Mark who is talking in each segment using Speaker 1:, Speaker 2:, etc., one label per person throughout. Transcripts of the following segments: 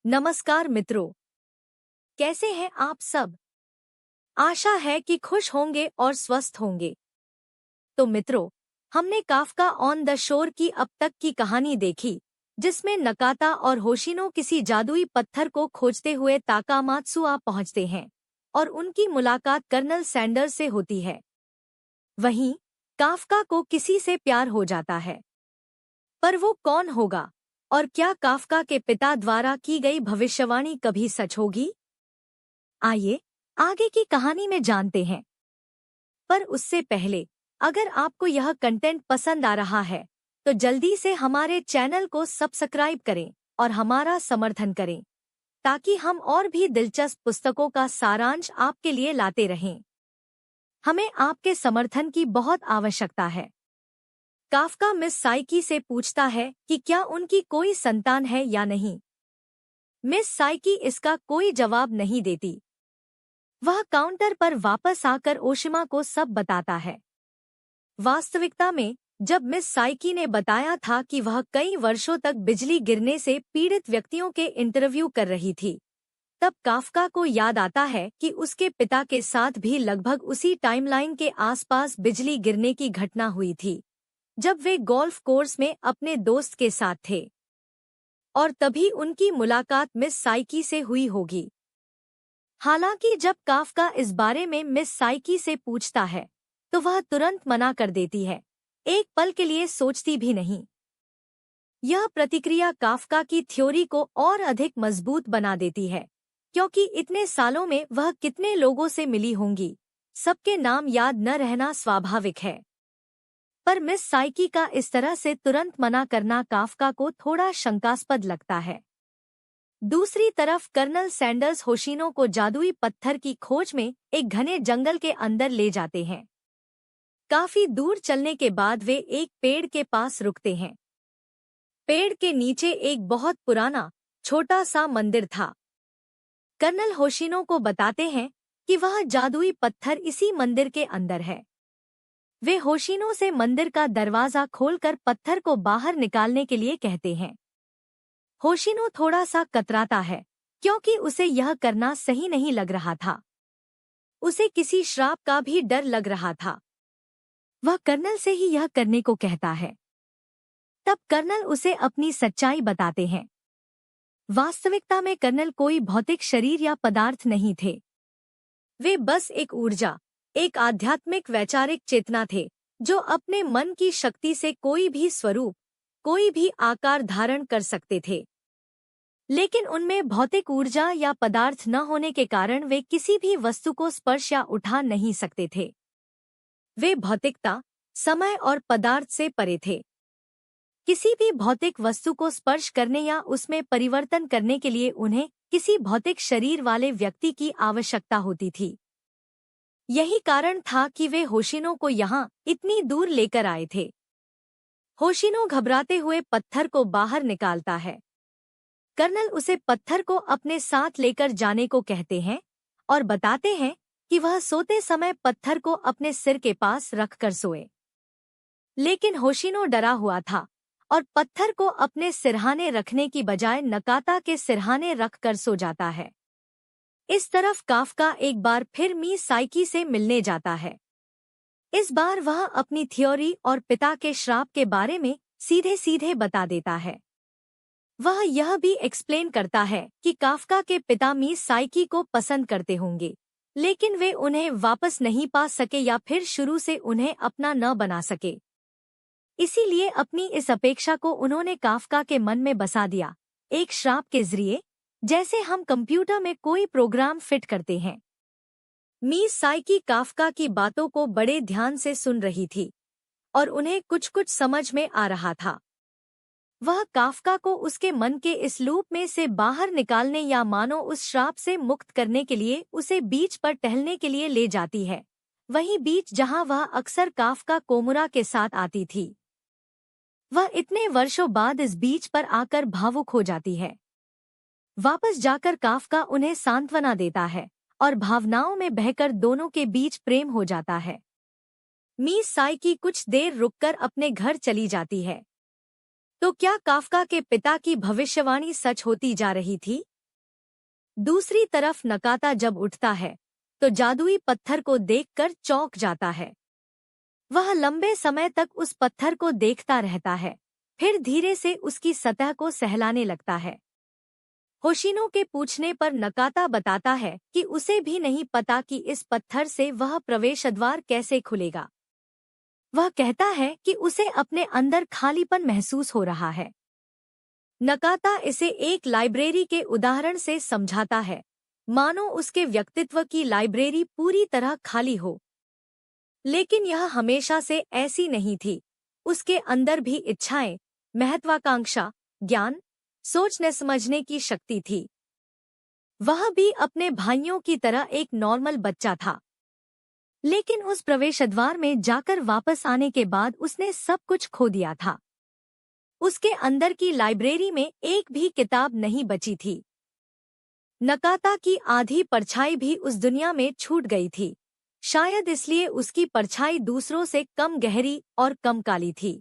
Speaker 1: नमस्कार मित्रों, कैसे हैं आप सब। आशा है कि खुश होंगे और स्वस्थ होंगे। तो मित्रों, हमने काफका ऑन द शोर की अब तक की कहानी देखी, जिसमें नकाता और होशिनो किसी जादुई पत्थर को खोजते हुए ताकामात्सुआ पहुंचते हैं और उनकी मुलाकात कर्नल सैंडर्स से होती है। वहीं काफका को किसी से प्यार हो जाता है, पर वो कौन होगा और क्या काफका के पिता द्वारा की गई भविष्यवाणी कभी सच होगी? आइए आगे की कहानी में जानते हैं। पर उससे पहले, अगर आपको यह कंटेंट पसंद आ रहा है तो जल्दी से हमारे चैनल को सब्सक्राइब करें और हमारा समर्थन करें, ताकि हम और भी दिलचस्प पुस्तकों का सारांश आपके लिए लाते रहें। हमें आपके समर्थन की बहुत आवश्यकता है। काफका मिस साइकी से पूछता है कि क्या उनकी कोई संतान है या नहीं। मिस साइकी इसका कोई जवाब नहीं देती। वह काउंटर पर वापस आकर ओशिमा को सब बताता है। वास्तविकता में जब मिस साइकी ने बताया था कि वह कई वर्षों तक बिजली गिरने से पीड़ित व्यक्तियों के इंटरव्यू कर रही थी, तब काफका को याद आता है कि उसके पिता के साथ भी लगभग उसी टाइमलाइन के आसपास बिजली गिरने की घटना हुई थी, जब वे गोल्फ कोर्स में अपने दोस्त के साथ थे। और तभी उनकी मुलाकात मिस साइकी से हुई होगी। हालांकि जब काफका इस बारे में मिस साइकी से पूछता है तो वह तुरंत मना कर देती है, एक पल के लिए सोचती भी नहीं। यह प्रतिक्रिया काफका की थ्योरी को और अधिक मजबूत बना देती है, क्योंकि इतने सालों में वह कितने लोगों से मिली होंगी, सबके नाम याद न रहना स्वाभाविक है। पर मिस साइकी का इस तरह से तुरंत मना करना काफका को थोड़ा शंकास्पद लगता है। दूसरी तरफ कर्नल सैंडर्स होशिनो को जादुई पत्थर की खोज में एक घने जंगल के अंदर ले जाते हैं। काफी दूर चलने के बाद वे एक पेड़ के पास रुकते हैं। पेड़ के नीचे एक बहुत पुराना छोटा सा मंदिर था। कर्नल होशिनो को बताते हैं कि वह जादुई पत्थर इसी मंदिर के अंदर है। वे होशिनो से मंदिर का दरवाजा खोलकर पत्थर को बाहर निकालने के लिए कहते हैं। होशिनो थोड़ा सा कतराता है, क्योंकि उसे यह करना सही नहीं लग रहा था। उसे किसी श्राप का भी डर लग रहा था। वह कर्नल से ही यह करने को कहता है। तब कर्नल उसे अपनी सच्चाई बताते हैं। वास्तविकता में कर्नल कोई भौतिक शरीर या पदार्थ नहीं थे। वे बस एक ऊर्जा, एक आध्यात्मिक वैचारिक चेतना थे, जो अपने मन की शक्ति से कोई भी स्वरूप, कोई भी आकार धारण कर सकते थे। लेकिन उनमें भौतिक ऊर्जा या पदार्थ न होने के कारण वे किसी भी वस्तु को स्पर्श या उठा नहीं सकते थे। वे भौतिकता, समय और पदार्थ से परे थे। किसी भी भौतिक वस्तु को स्पर्श करने या उसमें परिवर्तन करने के लिए उन्हें किसी भौतिक शरीर वाले व्यक्ति की आवश्यकता होती थी। यही कारण था कि वे होशिनो को यहाँ इतनी दूर लेकर आए थे। होशिनो घबराते हुए पत्थर को बाहर निकालता है। कर्नल उसे पत्थर को अपने साथ लेकर जाने को कहते हैं और बताते हैं कि वह सोते समय पत्थर को अपने सिर के पास रखकर सोए। लेकिन होशिनो डरा हुआ था और पत्थर को अपने सिरहाने रखने की बजाय नकाता के सिरहाने रखकर सो जाता है। इस तरफ काफका एक बार फिर मी साइकी से मिलने जाता है। इस बार वह अपनी थ्योरी और पिता के श्राप के बारे में सीधे सीधे बता देता है। वह यह भी एक्सप्लेन करता है कि काफका के पिता मी साइकी को पसंद करते होंगे, लेकिन वे उन्हें वापस नहीं पा सके या फिर शुरू से उन्हें अपना न बना सके। इसीलिए अपनी इस अपेक्षा को उन्होंने काफका के मन में बसा दिया, एक श्राप के जरिए, जैसे हम कंप्यूटर में कोई प्रोग्राम फिट करते हैं। मी साइकी काफका की बातों को बड़े ध्यान से सुन रही थी और उन्हें कुछ कुछ समझ में आ रहा था। वह काफका को उसके मन के इस लूप में से बाहर निकालने या मानो उस श्राप से मुक्त करने के लिए उसे बीच पर टहलने के लिए ले जाती है, वही बीच जहां वह अक्सर काफका कोमुरा के साथ आती थी। वह इतने वर्षों बाद इस बीच पर आकर भावुक हो जाती है। वापस जाकर काफका उन्हें सांत्वना देता है और भावनाओं में बहकर दोनों के बीच प्रेम हो जाता है। मी साइकी कुछ देर रुककर अपने घर चली जाती है। तो क्या काफका के पिता की भविष्यवाणी सच होती जा रही थी? दूसरी तरफ नकाता जब उठता है तो जादुई पत्थर को देखकर चौंक जाता है। वह लंबे समय तक उस पत्थर को देखता रहता है, फिर धीरे से उसकी सतह को सहलाने लगता है। होशिनो के पूछने पर नकाता बताता है कि उसे भी नहीं पता कि इस पत्थर से वह प्रवेशद्वार कैसे खुलेगा। वह कहता है कि उसे अपने अंदर खालीपन महसूस हो रहा है। नकाता इसे एक लाइब्रेरी के उदाहरण से समझाता है, मानो उसके व्यक्तित्व की लाइब्रेरी पूरी तरह खाली हो। लेकिन यह हमेशा से ऐसी नहीं थी। उसके अंदर भी इच्छाएं, महत्वाकांक्षा, ज्ञान, सोचने समझने की शक्ति थी। वह भी अपने भाइयों की तरह एक नॉर्मल बच्चा था। लेकिन उस प्रवेशद्वार में जाकर वापस आने के बाद उसने सब कुछ खो दिया था। उसके अंदर की लाइब्रेरी में एक भी किताब नहीं बची थी। नकाता की आधी परछाई भी उस दुनिया में छूट गई थी, शायद इसलिए उसकी परछाई दूसरों से कम गहरी और कम काली थी।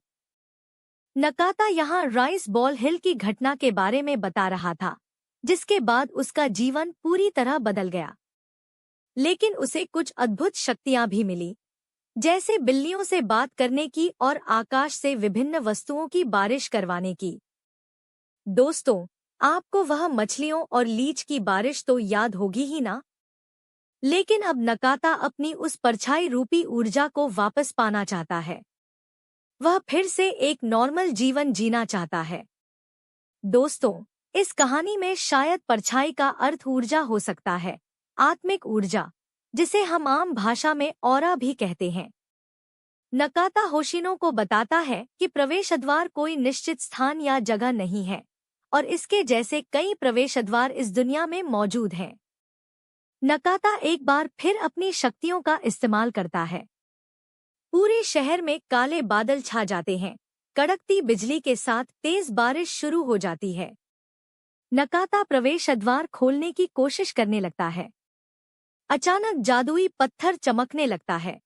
Speaker 1: नकाता यहाँ राइस बॉल हिल की घटना के बारे में बता रहा था, जिसके बाद उसका जीवन पूरी तरह बदल गया। लेकिन उसे कुछ अद्भुत शक्तियां भी मिली, जैसे बिल्लियों से बात करने की और आकाश से विभिन्न वस्तुओं की बारिश करवाने की। दोस्तों, आपको वह मछलियों और लीच की बारिश तो याद होगी ही ना? लेकिन अब नकाता अपनी उस परछाई रूपी ऊर्जा को वापस पाना चाहता है। वह फिर से एक नॉर्मल जीवन जीना चाहता है। दोस्तों, इस कहानी में शायद परछाई का अर्थ ऊर्जा हो सकता है, आत्मिक ऊर्जा, जिसे हम आम भाषा में ऑरा भी कहते हैं। नकाता होशिनो को बताता है कि प्रवेशद्वार कोई निश्चित स्थान या जगह नहीं है, और इसके जैसे कई प्रवेशद्वार इस दुनिया में मौजूद हैं। नकाता एक बार फिर अपनी शक्तियों का इस्तेमाल करता है। पूरे शहर में काले बादल छा जाते हैं, कड़कती बिजली के साथ तेज बारिश शुरू हो जाती है। नकाता प्रवेशद्वार खोलने की कोशिश करने लगता है। अचानक जादुई पत्थर चमकने लगता है।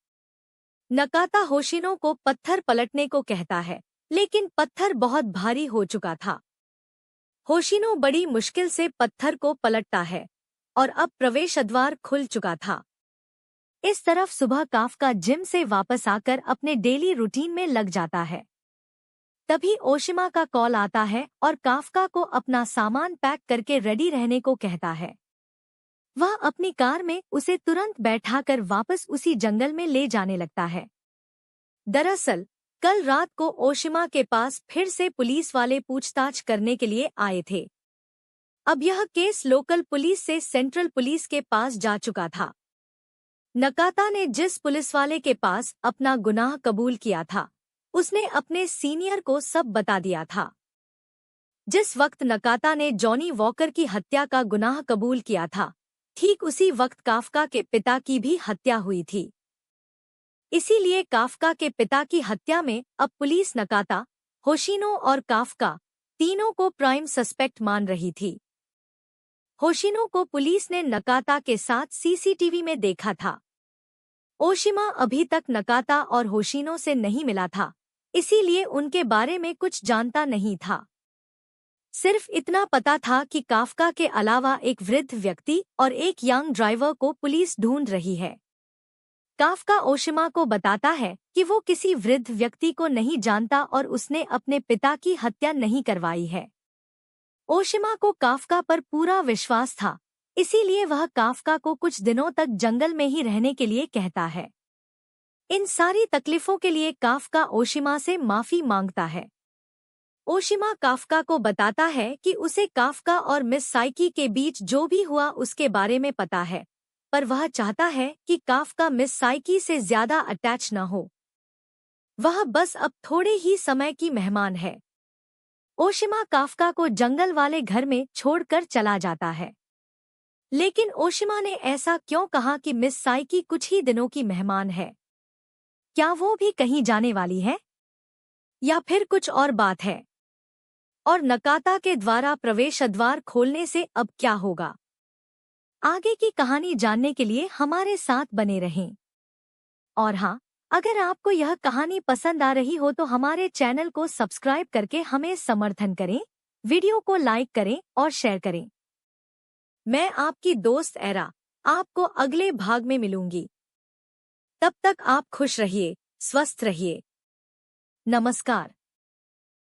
Speaker 1: नकाता होशिनो को पत्थर पलटने को कहता है, लेकिन पत्थर बहुत भारी हो चुका था। होशिनो बड़ी मुश्किल से पत्थर को पलटता है और अब प्रवेशद्वार खुल चुका था। इस तरफ सुबह काफका जिम से वापस आकर अपने डेली रूटीन में लग जाता है। तभी ओशिमा का कॉल आता है और काफका को अपना सामान पैक करके रेडी रहने को कहता है। वह अपनी कार में उसे तुरंत बैठाकर वापस उसी जंगल में ले जाने लगता है। दरअसल कल रात को ओशिमा के पास फिर से पुलिस वाले पूछताछ करने के लिए आए थे। अब यह केस लोकल पुलिस से सेंट्रल पुलिस के पास जा चुका था। नकाता ने जिस पुलिस वाले के पास अपना गुनाह कबूल किया था, उसने अपने सीनियर को सब बता दिया था। जिस वक्त नकाता ने जॉनी वॉकर की हत्या का गुनाह कबूल किया था, ठीक उसी वक्त काफका के पिता की भी हत्या हुई थी। इसीलिए काफका के पिता की हत्या में अब पुलिस नकाता, होशिनो और काफका तीनों को प्राइम सस्पेक्ट मान रही थी। होशिनो को पुलिस ने नकाता के साथ सीसीटीवी में देखा था। ओशिमा अभी तक नकाता और होशिनो से नहीं मिला था, इसीलिए उनके बारे में कुछ जानता नहीं था। सिर्फ इतना पता था कि काफका के अलावा एक वृद्ध व्यक्ति और एक यंग ड्राइवर को पुलिस ढूंढ रही है। काफका ओशिमा को बताता है कि वो किसी वृद्ध व्यक्ति को नहीं जानता और उसने अपने पिता की हत्या नहीं करवाई है। ओशिमा को काफका पर पूरा विश्वास था, इसीलिए वह काफका को कुछ दिनों तक जंगल में ही रहने के लिए कहता है। इन सारी तकलीफों के लिए काफका ओशिमा से माफी मांगता है। ओशिमा काफका को बताता है कि उसे काफका और मिस साइकी के बीच जो भी हुआ उसके बारे में पता है, पर वह चाहता है कि काफका मिस साइकी से ज्यादा अटैच न हो। वह बस अब थोड़े ही समय की मेहमान है। ओशिमा काफका को जंगल वाले घर में छोड़कर चला जाता है। लेकिन ओशिमा ने ऐसा क्यों कहा कि मिस साइकी कुछ ही दिनों की मेहमान है? क्या वो भी कहीं जाने वाली है, या फिर कुछ और बात है? और नकाता के द्वारा प्रवेशद्वार खोलने से अब क्या होगा? आगे की कहानी जानने के लिए हमारे साथ बने रहें। और हाँ, अगर आपको यह कहानी पसंद आ रही हो तो हमारे चैनल को सब्सक्राइब करके हमें समर्थन करें, वीडियो को लाइक करें और शेयर करें। मैं आपकी दोस्त एरा आपको अगले भाग में मिलूंगी। तब तक आप खुश रहिए, स्वस्थ रहिए। नमस्कार।